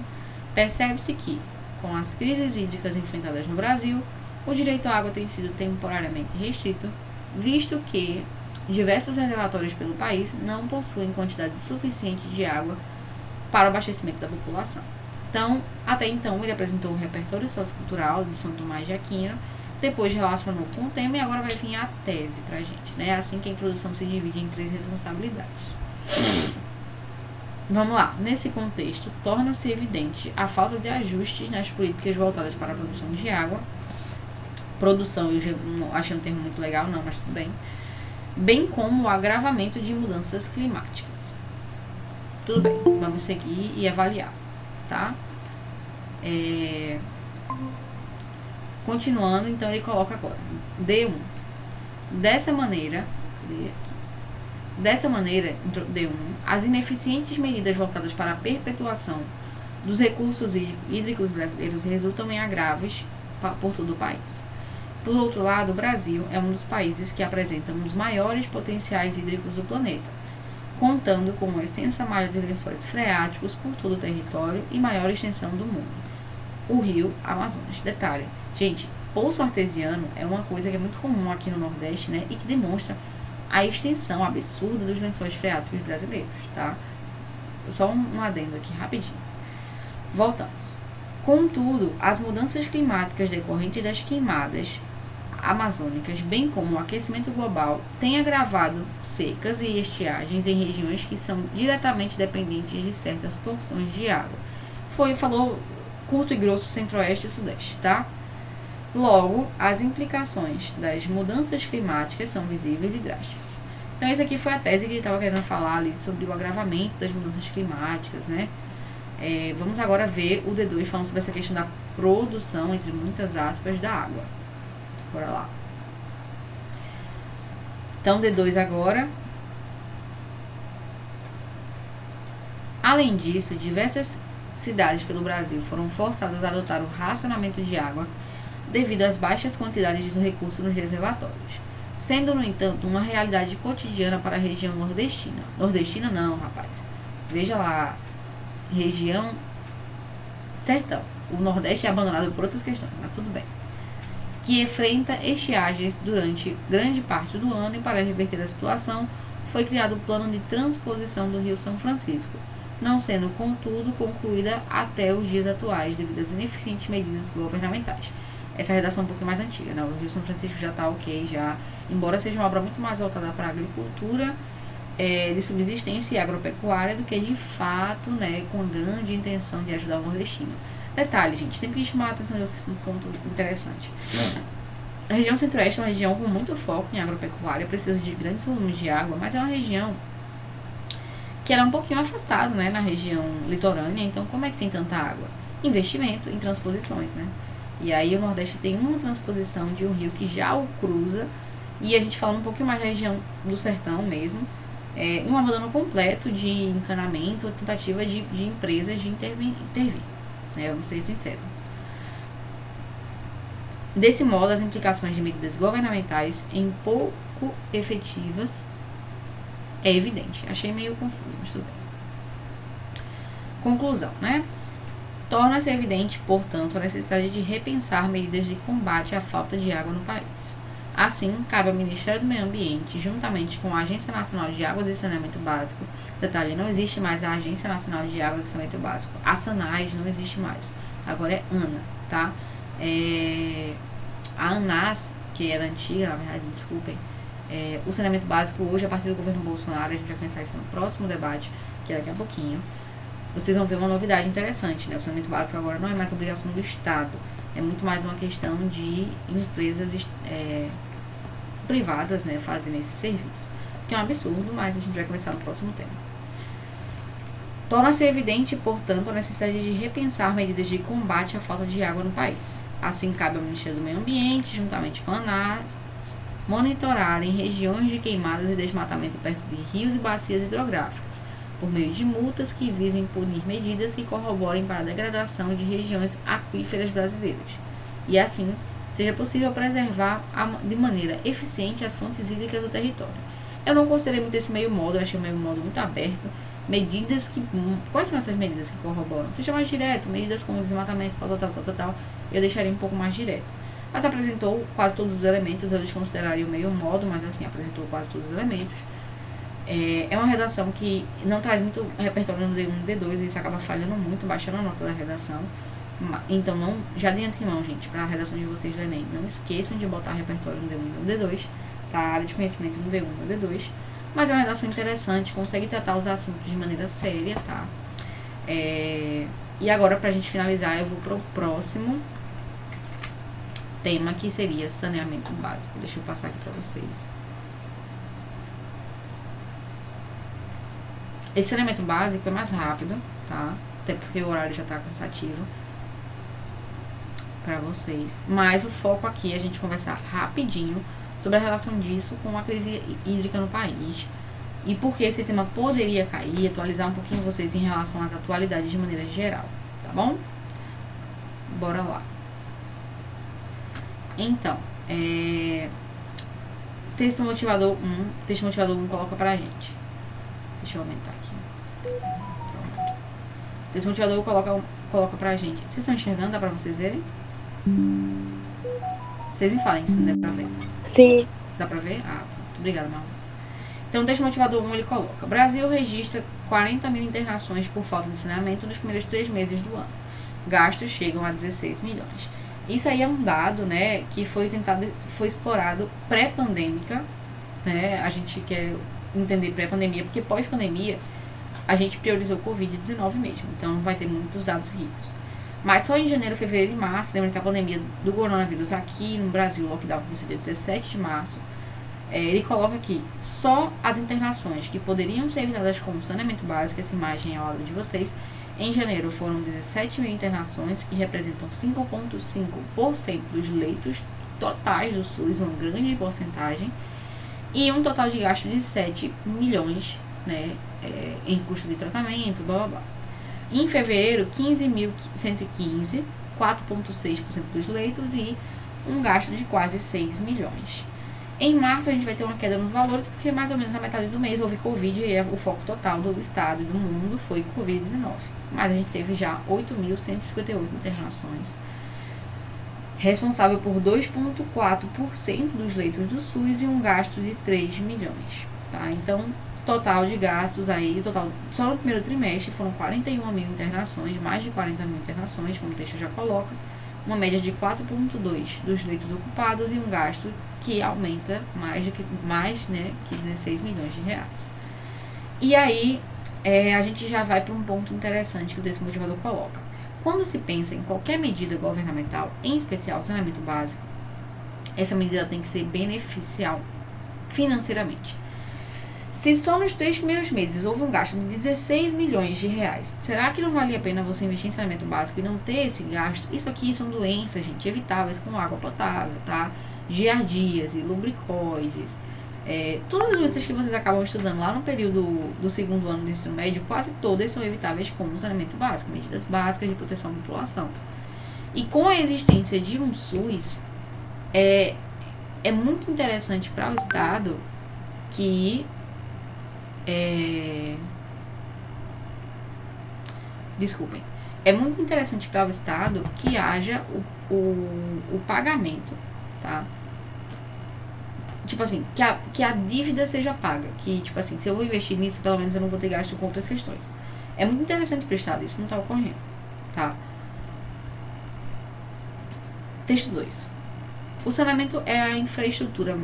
percebe-se que, com as crises hídricas enfrentadas no Brasil, o direito à água tem sido temporariamente restrito, visto que diversos reservatórios pelo país não possuem quantidade suficiente de água para o abastecimento da população. Então, até então, ele apresentou o repertório sociocultural de São Tomás de Aquino, depois relacionou com o tema e agora vai vir a tese pra gente, né? É assim que a introdução se divide em 3 responsabilidades. Vamos lá. Nesse contexto, torna-se evidente a falta de ajustes nas políticas voltadas para a produção de água. Produção, eu não achei um termo muito legal, não, mas tudo bem. Bem como o agravamento de mudanças climáticas. Tudo bem, vamos seguir e avaliar, tá? Continuando, então ele coloca agora D1. Dessa maneira, D1, as ineficientes medidas voltadas para a perpetuação dos recursos hídricos brasileiros resultam em agravos por todo o país. Por outro lado, o Brasil é um dos países que apresentam os maiores potenciais hídricos do planeta, contando com uma extensa malha de lençóis freáticos por todo o território e maior extensão do mundo, o rio Amazonas. Detalhe, gente, poço artesiano é uma coisa que é muito comum aqui no Nordeste, né, e que demonstra a extensão absurda dos lençóis freáticos brasileiros, tá? Só um adendo aqui, rapidinho. Voltamos. Contudo, as mudanças climáticas decorrentes das queimadas amazônicas, bem como o aquecimento global, têm agravado secas e estiagens em regiões que são diretamente dependentes de certas porções de água. Falou curto e grosso, centro-oeste e sudeste, tá? Logo, as implicações das mudanças climáticas são visíveis e drásticas. Então, essa aqui foi a tese que ele estava querendo falar ali sobre o agravamento das mudanças climáticas, né? Vamos agora ver o D2 falando sobre essa questão da produção, entre muitas aspas, da água. Bora lá. Então, D2 agora. Além disso, diversas cidades pelo Brasil foram forçadas a adotar o racionamento de água devido às baixas quantidades do recurso nos reservatórios, sendo, no entanto, uma realidade cotidiana para a região nordestina. Nordestina não, rapaz. Veja lá, região sertão. O Nordeste é abandonado por outras questões, mas tudo bem. Que enfrenta estiagens durante grande parte do ano, e para reverter a situação, foi criado o plano de transposição do Rio São Francisco, não sendo, contudo, concluída até os dias atuais devido às ineficientes medidas governamentais. Essa redação é um pouquinho mais antiga, né? O Rio São Francisco já está ok, já, embora seja uma obra muito mais voltada para a agricultura, de subsistência e agropecuária, do que de fato, né, com grande intenção de ajudar o nordestino. Detalhe, gente, sempre quis chamar a atenção de vocês para um ponto interessante. A região centro-oeste é uma região com muito foco em agropecuária, precisa de grandes volumes de água, mas é uma região que ela é um pouquinho afastada, né, na região litorânea. Então, como é que tem tanta água? Investimento em transposições, né? E aí o Nordeste tem uma transposição de um rio que já o cruza, e a gente fala um pouquinho mais da região do sertão mesmo, um abandono completo de encanamento, tentativa de empresas de intervir, né? Vamos ser sinceros. Desse modo, as implicações de medidas governamentais em pouco efetivas é evidente. Achei meio confuso, mas tudo bem. Conclusão, né? Torna-se evidente, portanto, a necessidade de repensar medidas de combate à falta de água no país. Assim, cabe ao Ministério do Meio Ambiente, juntamente com a Agência Nacional de Águas e Saneamento Básico, detalhe, não existe mais a Agência Nacional de Águas e Saneamento Básico, a SANAS não existe mais, agora é ANA, tá? A ANAS, que era antiga, na verdade, desculpem, o saneamento básico hoje, a partir do governo Bolsonaro, a gente vai pensar isso no próximo debate, que é daqui a pouquinho, vocês vão ver uma novidade interessante, né? O saneamento básico agora não é mais obrigação do Estado, é muito mais uma questão de empresas privadas, né, fazendo esse serviço, que é um absurdo, mas a gente vai conversar no próximo tema. Torna-se evidente, portanto, a necessidade de repensar medidas de combate à falta de água no país. Assim, cabe ao Ministério do Meio Ambiente, juntamente com a ANAS, monitorarem regiões de queimadas e desmatamento perto de rios e bacias hidrográficas, por meio de multas que visem punir medidas que corroborem para a degradação de regiões aquíferas brasileiras, e assim seja possível preservar de maneira eficiente as fontes hídricas do território. Eu não considerei muito esse meio modo, eu achei o meio modo muito aberto. Medidas que... Quais são essas medidas que corroboram? Seja mais direto, medidas como desmatamento, tal. Eu deixaria um pouco mais direto. Mas apresentou quase todos os elementos, eu desconsideraria o meio modo, mas assim, apresentou quase todos os elementos. É uma redação que não traz muito repertório no D1 e D2, e isso acaba falhando muito, baixando a nota da redação. Então, não, já de antemão, gente, para a redação de vocês do Enem, não esqueçam de botar repertório no D1 e no D2, tá? A área de conhecimento no D1 e no D2. Mas é uma redação interessante, consegue tratar os assuntos de maneira séria, tá? E agora, pra gente finalizar, eu vou pro próximo tema, que seria saneamento básico. Deixa eu passar aqui pra vocês. Esse saneamento básico é mais rápido, tá? Até porque o horário já tá cansativo para vocês. Mas o foco aqui é a gente conversar rapidinho sobre a relação disso com a crise hídrica no país e por que esse tema poderia cair, atualizar um pouquinho vocês em relação às atualidades de maneira geral, tá bom? Bora lá. Então, texto motivador 1 coloca pra gente. Deixa eu aumentar aqui. Pronto. Texto motivador coloca pra gente. Vocês estão enxergando? Dá pra vocês verem? Vocês me falem se não dá pra ver. Sim. Dá pra ver? Ah, pronto. Obrigada, Mal. Então, o texto motivador 1, ele coloca: Brasil registra 40 mil internações por falta de saneamento nos primeiros 3 meses do ano. Gastos chegam a 16 milhões. Isso aí é um dado, né, que foi explorado pré-pandêmica, né? A gente quer entender pré-pandemia, porque pós-pandemia a gente priorizou o Covid-19 mesmo. Então, vai ter muitos dados ricos. Mas só em janeiro, fevereiro e março, lembrando que a pandemia do coronavírus aqui no Brasil, o lockdown começou dia 17 de março, ele coloca aqui, só as internações que poderiam ser evitadas com saneamento básico, essa imagem é ao lado de vocês, em janeiro foram 17 mil internações, que representam 5,5% dos leitos totais do SUS, uma grande porcentagem, e um total de gasto de 7 milhões, né, em custo de tratamento, blá blá blá. Em fevereiro, 15.115, 4,6% dos leitos e um gasto de quase 6 milhões. Em março, a gente vai ter uma queda nos valores, porque mais ou menos na metade do mês houve Covid e o foco total do estado e do mundo foi Covid-19. Mas a gente teve já 8.158 internações, responsável por 2,4% dos leitos do SUS e um gasto de 3 milhões. Tá? Então, total de gastos aí, só no primeiro trimestre foram 41 mil internações, mais de 40 mil internações, como o texto já coloca, uma média de 4,2 dos leitos ocupados e um gasto que aumenta mais, que 16 milhões de reais. E aí, a gente já vai para um ponto interessante que o texto motivador coloca. Quando se pensa em qualquer medida governamental, em especial saneamento básico, essa medida tem que ser beneficial financeiramente. Se só nos 3 primeiros meses houve um gasto de 16 milhões de reais, será que não valia a pena você investir em saneamento básico e não ter esse gasto? Isso aqui são doenças, gente, evitáveis com água potável, tá? Giardíase, lubricoides, todas as doenças que vocês acabam estudando lá no período do segundo ano do ensino médio, quase todas são evitáveis com o saneamento básico, medidas básicas de proteção à população. E com a existência de um SUS, é muito interessante para o Estado que é muito interessante para o Estado que haja o pagamento, tá? Tipo assim, que a dívida seja paga. Que, tipo assim, se eu vou investir nisso, pelo menos eu não vou ter gasto com outras questões. É muito interessante para o Estado, isso não está ocorrendo, tá? Texto 2. O saneamento é a infraestrutura...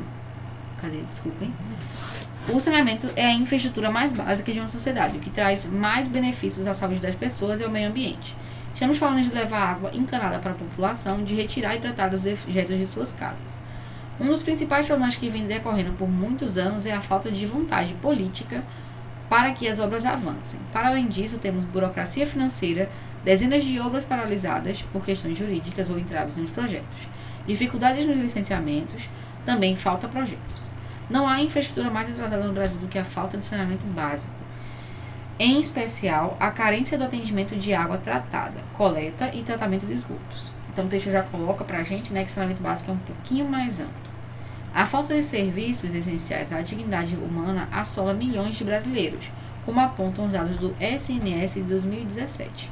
O saneamento é a infraestrutura mais básica de uma sociedade, o que traz mais benefícios à saúde das pessoas e ao meio ambiente. Estamos falando de levar água encanada para a população, de retirar e tratar os dejetos de suas casas. Um dos principais problemas que vem decorrendo por muitos anos é a falta de vontade política para que as obras avancem. Para além disso, temos burocracia financeira, dezenas de obras paralisadas por questões jurídicas ou entraves nos projetos, dificuldades nos licenciamentos, também falta projetos. Não há infraestrutura mais atrasada no Brasil do que a falta de saneamento básico. Em especial, a carência do atendimento de água tratada, coleta e tratamento de esgotos. Então, o texto já coloca pra gente, né, que saneamento básico é um pouquinho mais amplo. A falta de serviços essenciais à dignidade humana assola milhões de brasileiros, como apontam os dados do SNS de 2017.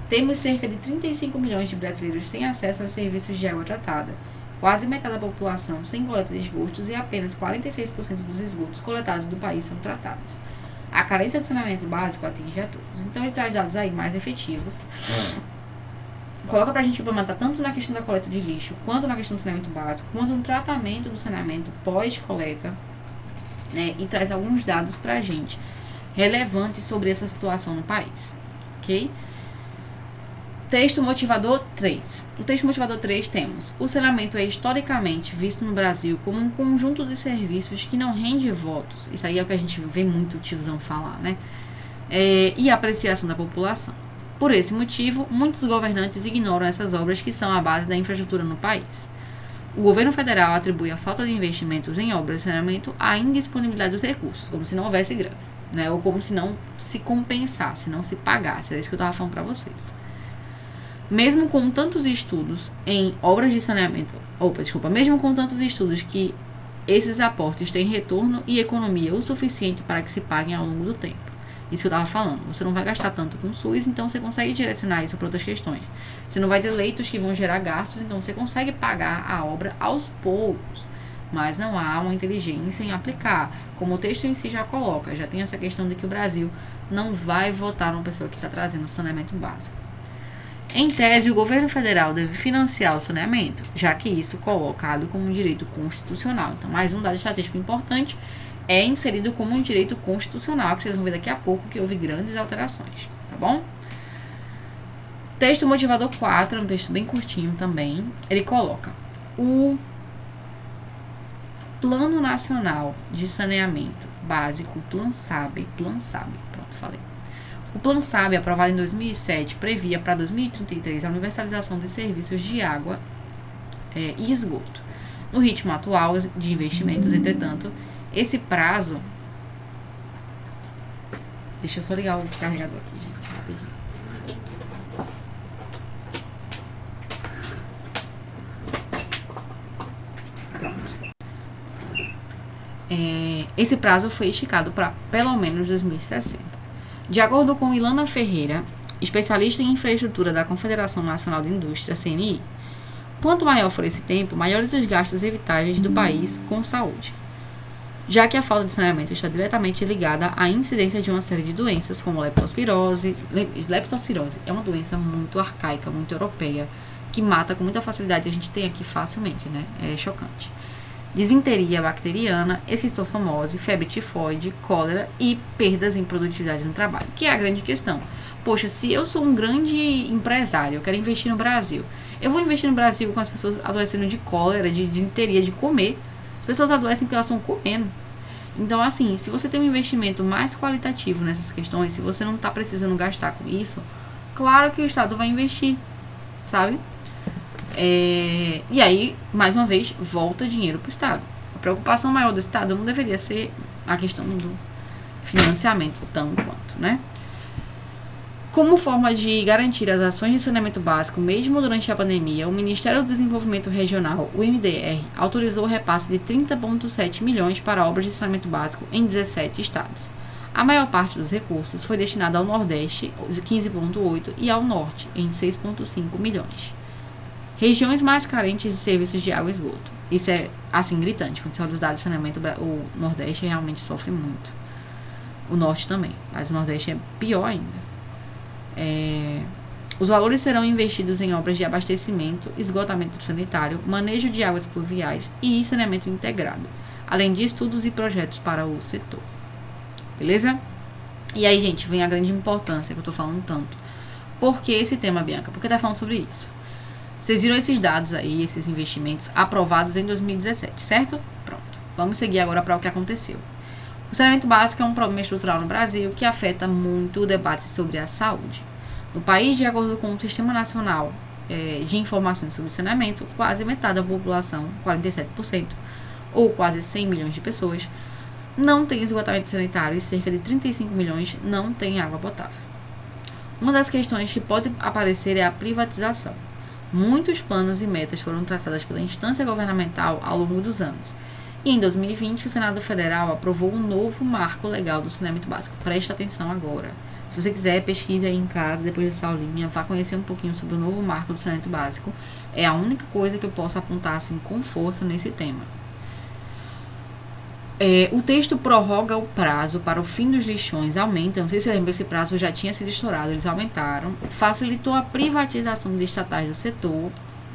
Temos cerca de 35 milhões de brasileiros sem acesso aos serviços de água tratada, quase metade da população sem coleta de esgotos e apenas 46% dos esgotos coletados do país são tratados. A carência de saneamento básico atinge a todos. Então, ele traz dados aí mais efetivos. Coloca pra gente implementar tanto na questão da coleta de lixo, quanto na questão do saneamento básico, quanto no tratamento do saneamento pós-coleta, né? E traz alguns dados pra gente relevantes sobre essa situação no país. Ok? Texto motivador 3. No texto motivador 3 temos: o saneamento é historicamente visto no Brasil como um conjunto de serviços que não rende votos. Isso aí é o que a gente vê muito o tiozão falar, né? E a apreciação da população. Por esse motivo, muitos governantes ignoram essas obras que são a base da infraestrutura no país. O governo federal atribui a falta de investimentos em obras de saneamento à indisponibilidade dos recursos, como se não houvesse grana, né? Ou como se não se compensasse, não se pagasse. Era isso que eu estava falando para vocês. Mesmo com tantos estudos em obras de saneamento, mesmo com tantos estudos que esses aportes têm retorno e economia o suficiente para que se paguem ao longo do tempo. Isso que eu estava falando. Você não vai gastar tanto com o SUS, então você consegue direcionar isso para outras questões. Você não vai ter leitos que vão gerar gastos, então você consegue pagar a obra aos poucos. mas não há uma inteligência em aplicar. Como o texto em si já coloca, já tem essa questão de que o Brasil não vai votar numa pessoa que está trazendo saneamento básico. Em tese, o governo federal deve financiar o saneamento, já que isso é colocado como um direito constitucional. Então, mais um dado estatístico importante é inserido como um direito constitucional, que vocês vão ver daqui a pouco que houve grandes alterações, tá bom? Texto motivador 4, um texto bem curtinho também, ele coloca o Plano Nacional de Saneamento Básico, Plan SAB, pronto, falei. O Plan SAB, aprovado em 2007, previa para 2033 a universalização dos serviços de água e esgoto. No ritmo atual de investimentos, entretanto, esse prazo... Deixa eu só ligar o carregador aqui, gente, rapidinho. Esse prazo foi esticado para pelo menos 2060. De acordo com Ilana Ferreira, especialista em infraestrutura da Confederação Nacional de Indústria, CNI, quanto maior for esse tempo, maiores os gastos evitáveis do país com saúde, já que a falta de saneamento está diretamente ligada à incidência de uma série de doenças, como leptospirose. Leptospirose é uma doença muito arcaica, muito europeia, que mata com muita facilidade, a gente tem aqui facilmente, né? É chocante. Disenteria bacteriana, esquistossomose, febre tifoide, cólera e perdas em produtividade no trabalho, que é a grande questão. Poxa, se eu sou um grande empresário, eu quero investir no Brasil, eu vou investir no Brasil com as pessoas adoecendo de cólera, de disenteria, de comer. As pessoas adoecem porque elas estão comendo. Então, assim, se você tem um investimento mais qualitativo nessas questões, se você não está precisando gastar com isso, claro que o Estado vai investir, sabe? E aí, mais uma vez, volta dinheiro para o Estado. A preocupação maior do Estado não deveria ser a questão do financiamento, tão quanto, né? Como forma de garantir as ações de saneamento básico, mesmo durante a pandemia, o Ministério do Desenvolvimento Regional, o MDR, autorizou o repasse de 30,7 milhões para obras de saneamento básico em 17 estados. A maior parte dos recursos foi destinada ao Nordeste, 15,8, e ao Norte, em 6,5 milhões. Regiões mais carentes de serviços de água e esgoto. Isso é, assim, gritante. Quando você olha os dados de saneamento, o Nordeste realmente sofre muito. O Norte também, mas o Nordeste é pior ainda. Os valores serão investidos em obras de abastecimento, esgotamento sanitário, manejo de águas pluviais e saneamento integrado, além de estudos e projetos para o setor. Beleza? E aí, gente, vem a grande importância que eu tô falando tanto. Por que esse tema, Bianca? Por que tá falando sobre isso? Vocês viram esses dados aí, esses investimentos aprovados em 2017, certo? Pronto. Vamos seguir agora para o que aconteceu. O saneamento básico é um problema estrutural no Brasil que afeta muito o debate sobre a saúde. No país, de acordo com o Sistema Nacional de Informações sobre Saneamento, quase metade da população, 47%, ou quase 100 milhões de pessoas, não tem esgotamento sanitário e cerca de 35 milhões não tem água potável. Uma das questões que pode aparecer é a privatização. Muitos planos e metas foram traçadas pela instância governamental ao longo dos anos. E em 2020, o Senado Federal aprovou um novo marco legal do saneamento básico. Preste atenção agora. Se você quiser, pesquise aí em casa, depois dessa aulinha, vá conhecer um pouquinho sobre o novo marco do saneamento básico. É a única coisa que eu posso apontar assim com força nesse tema. O texto prorroga o prazo para o fim dos lixões, aumenta, não sei se você lembra, esse prazo já tinha sido estourado, eles aumentaram, facilitou a privatização de estatais do setor,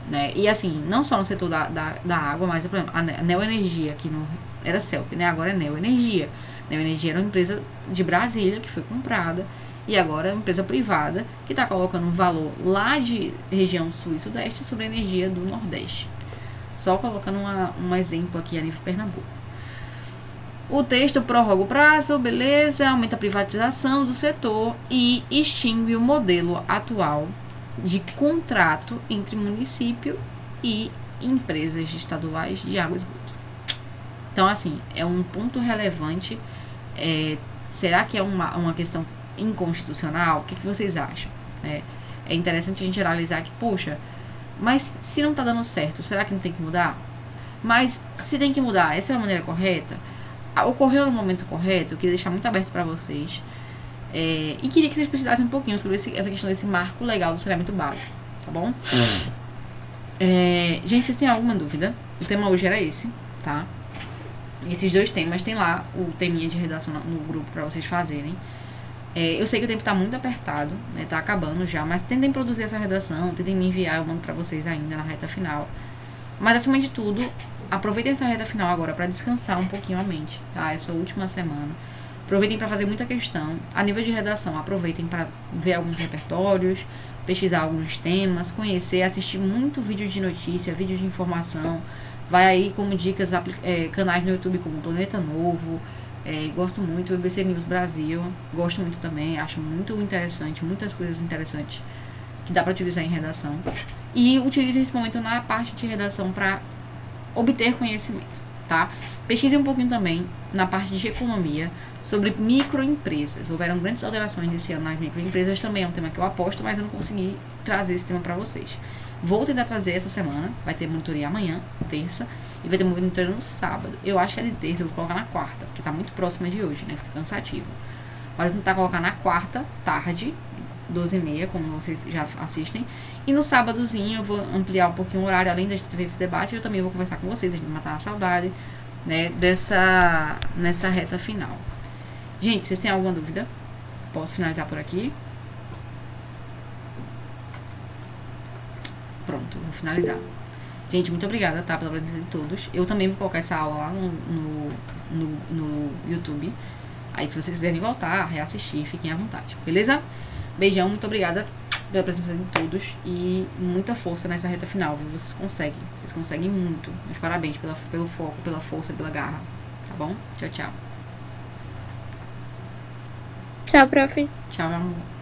né? E assim, não só no setor da água, mas por exemplo, a Neoenergia, que não era CELP, né? Agora é Neoenergia. Neoenergia era uma empresa de Brasília que foi comprada e agora é uma empresa privada que está colocando um valor lá de região sul e sudeste sobre a energia do nordeste. Só colocando um exemplo aqui a nível Pernambuco. O texto prorroga o prazo, beleza, aumenta a privatização do setor e extingue o modelo atual de contrato entre município e empresas estaduais de água e esgoto. Então, assim, é um ponto relevante. Será que é uma questão inconstitucional? O que vocês acham? É interessante a gente analisar que, poxa, mas se não está dando certo, será que não tem que mudar? Mas se tem que mudar, essa é a maneira correta? Ocorreu no momento correto? Eu queria deixar muito aberto para vocês. E queria que vocês pesquisassem um pouquinho sobre essa questão desse marco legal do saneamento básico, tá bom? Gente, vocês têm alguma dúvida? O tema hoje era esse. tá? Esses 2 temas, tem lá o teminha de redação no grupo para vocês fazerem. Eu sei que o tempo tá muito apertado, né? Tá acabando já, mas tentem produzir essa redação, tentem me enviar, eu mando pra vocês ainda na reta final. Mas acima de tudo, aproveitem essa reta final agora para descansar um pouquinho a mente, tá? Essa última semana. Aproveitem para fazer muita questão. A nível de redação, aproveitem para ver alguns repertórios, pesquisar alguns temas, conhecer, assistir muito vídeo de notícia, vídeo de informação. Vai aí como dicas canais no YouTube como Planeta Novo. Gosto muito, BBC News Brasil. Gosto muito também, acho muito interessante, muitas coisas interessantes que dá para utilizar em redação. E utilize esse momento na parte de redação para obter conhecimento, tá? Pesquise um pouquinho também na parte de economia sobre microempresas. Houveram grandes alterações esse ano nas microempresas, também é um tema que eu aposto, mas eu não consegui trazer esse tema para vocês. Vou tentar trazer essa semana, vai ter monitoria amanhã, terça, e vai ter monitoria no sábado. Eu acho que é de terça, eu vou colocar na quarta, porque tá muito próxima de hoje, né? Fica cansativo. Mas vou tentar colocar na quarta, tarde, 12h30, como vocês já assistem. E no sábadozinho eu vou ampliar um pouquinho o horário, além da gente ver esse debate, eu também vou conversar com vocês, a gente vai matar a saudade, né, nessa reta final. Gente, vocês têm alguma dúvida? Posso finalizar por aqui? Pronto, vou finalizar. Gente, muito obrigada, tá, pela presença de todos. Eu também vou colocar essa aula lá no YouTube. Aí, se vocês quiserem voltar, reassistir, fiquem à vontade, beleza? Beijão, muito obrigada pela presença de todos e muita força nessa reta final, viu? Vocês conseguem muito. Meus parabéns pelo foco, pela força, pela garra, tá bom? Tchau, tchau. Tchau, prof. Tchau, meu amor.